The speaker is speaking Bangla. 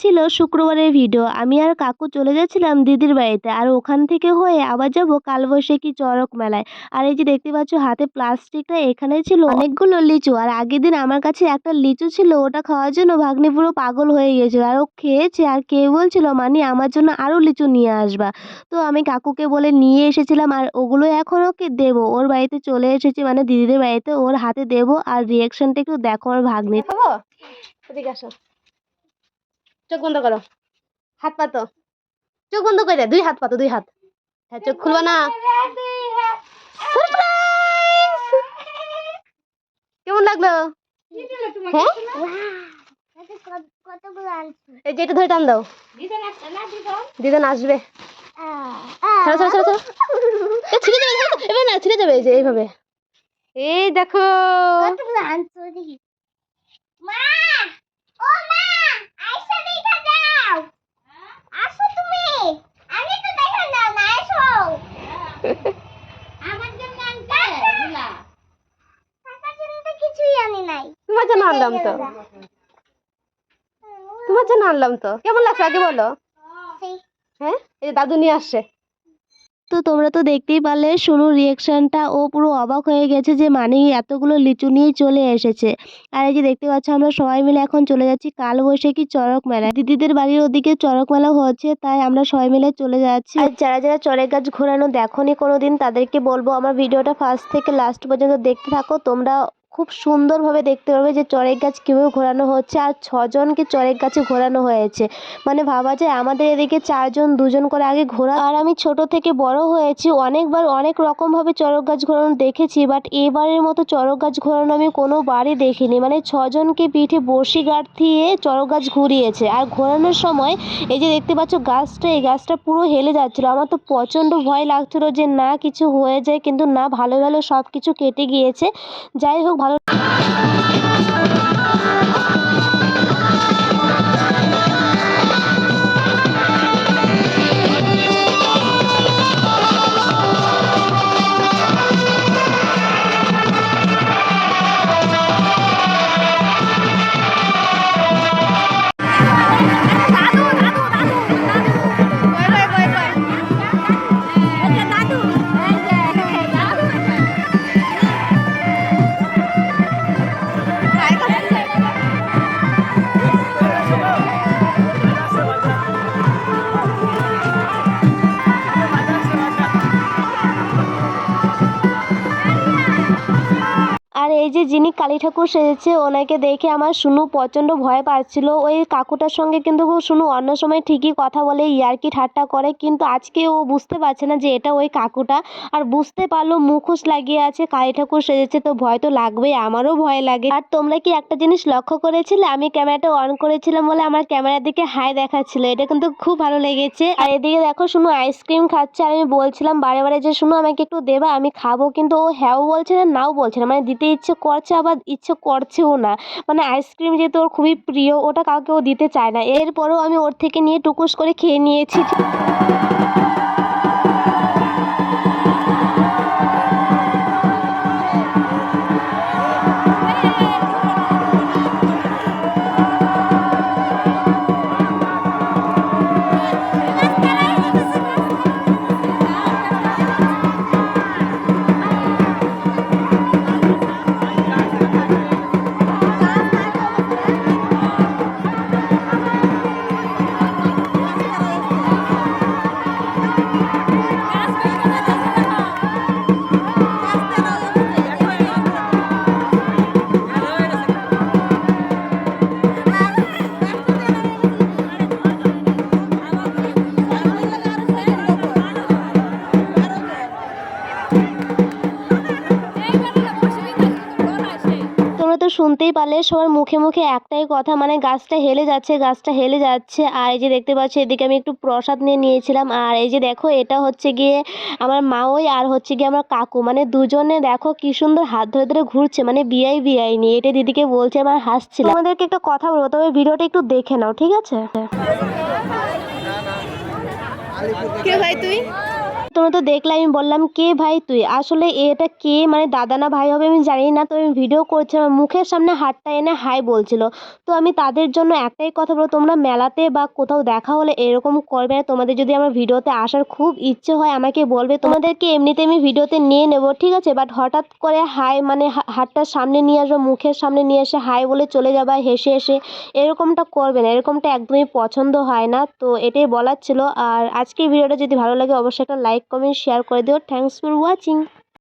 ছিল শুক্রবারের ভিডিও। আমি আর কাকু চলে যাচ্ছিলাম দিদির বাড়িতে, আর ওখান থেকে হয়ে আবার যাব কালবৈশাখী চড়ক মেলায়। আর এই যে দেখতে পাচ্ছ হাতে প্লাস্টিকটা, এখানে ছিল অনেকগুলো লিচু। আর আগের দিন আমার কাছে একটা লিচু ছিল, ওটা খাওয়ার জন্য ভাগ্নি পুরো পাগল হয়ে গিয়েছিল। আর ও খেয়েছে, আর খেয়ে বলছিল মানি আমার জন্য আরো লিচু নিয়ে আসবা। তো আমি কাকুকে বলে নিয়ে এসেছিলাম, আর ওগুলো এখন ওকে দেবো। ওর বাড়িতে চলে এসেছি, মানে দিদিদের বাড়িতে, ওর হাতে দেবো। আর রিয়াকশনটা একটু দেখো আমার ভাগ্নি। এদিকে আসো, চোখ বন্ধ করো, হাত পাতো, চোখ বন্ধ করে দুই হাত পাতো, দুই হাত। হ্যাঁ, চোখ খুলবা না। কেমন লাগলো? হ্যাঁ, এই যে এটা ধরে টান দাও, দিদন আসবে। ছাড়ো ছাড়ো ছাড়ো ছাড়ো, ছিঁড়ে যাবে, এবার না ছিঁড়ে যাবে। এই যে এইভাবে, এই দেখো। তোমার জন্য আনলাম তো, তোমার জন্য আনলাম তো। কেমন লাগছে আগে বলো? হ্যাঁ, এই দাদু নিয়ে আসছে। তো তোমরা তো দেখতেই পারলে সোনুর রিয়াকশনটা, ও পুরো অবাক হয়ে গেছে যে মানে এতগুলো লিচু নিয়ে চলে এসেছে। আর এই যে দেখতে পাচ্ছ আমরা সবাই মিলে এখন চলে যাচ্ছি কালবৈশাখী চড়ক মেলা। দিদিদের বাড়ির ওদিকে চড়ক মেলা হচ্ছে, তাই আমরা সবাই মিলে চলে যাচ্ছি। আর যারা যারা চড়ক গাছ ঘোরানো দেখোনি কোনোদিন, তাদেরকে বলবো আমার ভিডিওটা ফার্স্ট থেকে লাস্ট পর্যন্ত দেখতে থাকো। তোমরা খুব সুন্দরভাবে দেখতে পারবে যে চড়ক গাছ কীভাবে ঘোরানো হচ্ছে। আর 6 জনকে চড়ক গাছে ঘোরানো হয়েছে। মানে ভাবা যায় আমাদের এদিকে 4 জন 2 জন করে আগে ঘোরা। আর আমি ছোট থেকে বড় হয়েছি, অনেকবার অনেক রকমভাবে চড়ক গাছ ঘোরানো দেখেছি, বাট এবারের মতো চড়ক গাছ ঘোরানো আমি কোনোবারই দেখিনি। মানে 6 জনকে পিঠে বড়শি গাঁথিয়ে চড়ক গাছ ঘুরিয়েছে। আর ঘোরানোর সময় এই যে দেখতে পাচ্ছ গাছটা, এই গাছটা পুরো হেলে যাচ্ছিলো। আমার তো প্রচণ্ড ভয় লাগছিলো যে না কিছু হয়ে যায়, কিন্তু না, ভালো ভালো সব কিছু কেটে গিয়েছে। যাই হোক, ভালো। আর এই যে যিনি কালী ঠাকুর সেজেছে, ওনাকে দেখে আমার শুনু প্রচণ্ড ভয় পাচ্ছিল। ওই কাকুটার সঙ্গে কিন্তু শুনু অন্য সময় ঠিকই কথা বলে, ইয়ার্কি ঠাট্টা করে, কিন্তু আজকে ও বুঝতে পারছে না যে এটা ওই কাকুটা। আর বুঝতে পারলো মুখোশ লাগিয়ে আছে, কালী ঠাকুর সেজেছে, তো ভয় তো লাগবেই, আমারও ভয় লাগে। আর তোমরা কি একটা জিনিস লক্ষ্য করেছিলে, আমি ক্যামেরাটা অন করেছিলাম বলে আমার ক্যামেরার দিকে হাই দেখাচ্ছিল, এটা কিন্তু খুব ভালো লেগেছে। আর এদিকে দেখো শুনু আইসক্রিম খাচ্ছে, আর আমি বলছিলাম বারে বারে যে শুনু আমাকে একটু দেবা, আমি খাবো, কিন্তু ও হ্যাঁও বলছে না, নাও বলছে না। মানে দিতে ইচ্ছে করছে, আবার ইচ্ছে করছেও না। মানে আইসক্রিম যেহেতু ওর খুবই প্রিয়, ওটা কাউকে ও দিতে চায় না। এরপরেও আমি ওর থেকে নিয়ে টুকুস করে খেয়ে নিয়েছি। তোমরা তো শুনতেই পারলে সবার মুখে মুখে একটাই কথা, মানে গাছটা হেলে যাচ্ছে, গাছটা হেলে যাচ্ছে। আর এই যে দেখতে পাচ্ছ এদিকে আমি একটু প্রসাদ নিয়ে নিয়েছিলাম। আর এই যে দেখো এটা হচ্ছে গিয়ে আমার মা, ওই আর হচ্ছে গিয়ে আমার কাকু, মানে দুজনে দেখো কি সুন্দর হাত ধরে ধরে ঘুরছে, মানে বিয়াই বিয়াই নিয়ে। এটা দিদিকে বলছে, আমার হাসছিল। তোমাদেরকে একটা কথা বলবো, তবে ভিডিওটা একটু দেখে নাও, ঠিক আছে? কে ভাই তুই? তোমরা তো দেখলে আমি বললাম কে ভাই তুই, আসলে এটা কে মানে দাদা না ভাই হবে আমি জানি না, তো আমি ভিডিও করছি আমার মুখের সামনে হাতটা এনে হাই বলছিল। তো আমি তাদের জন্য একটাই কথা বলবো, তোমরা মেলাতে বা কোথাও দেখা হলে এরকম করবে না। তোমাদের যদি আমার ভিডিওতে আসার খুব ইচ্ছে হয় আমাকে বলবে, তোমাদেরকে এমনিতে আমি ভিডিওতে নিয়ে নেব, ঠিক আছে, বাট হঠাৎ করে হাই মানে হাতটা সামনে নিয়ে আসবে, মুখের সামনে নিয়ে এসে হাই বলে চলে যাবা হেসে হেসে, এরকমটা করবে না, এরকমটা একদমই পছন্দ হয় না। তো এটাই বলার ছিল। আর আজকের ভিডিওটা যদি ভালো লাগে অবশ্যই একটা লাইক কমেন্ট শেয়ার করে দিও। Thanks for watching.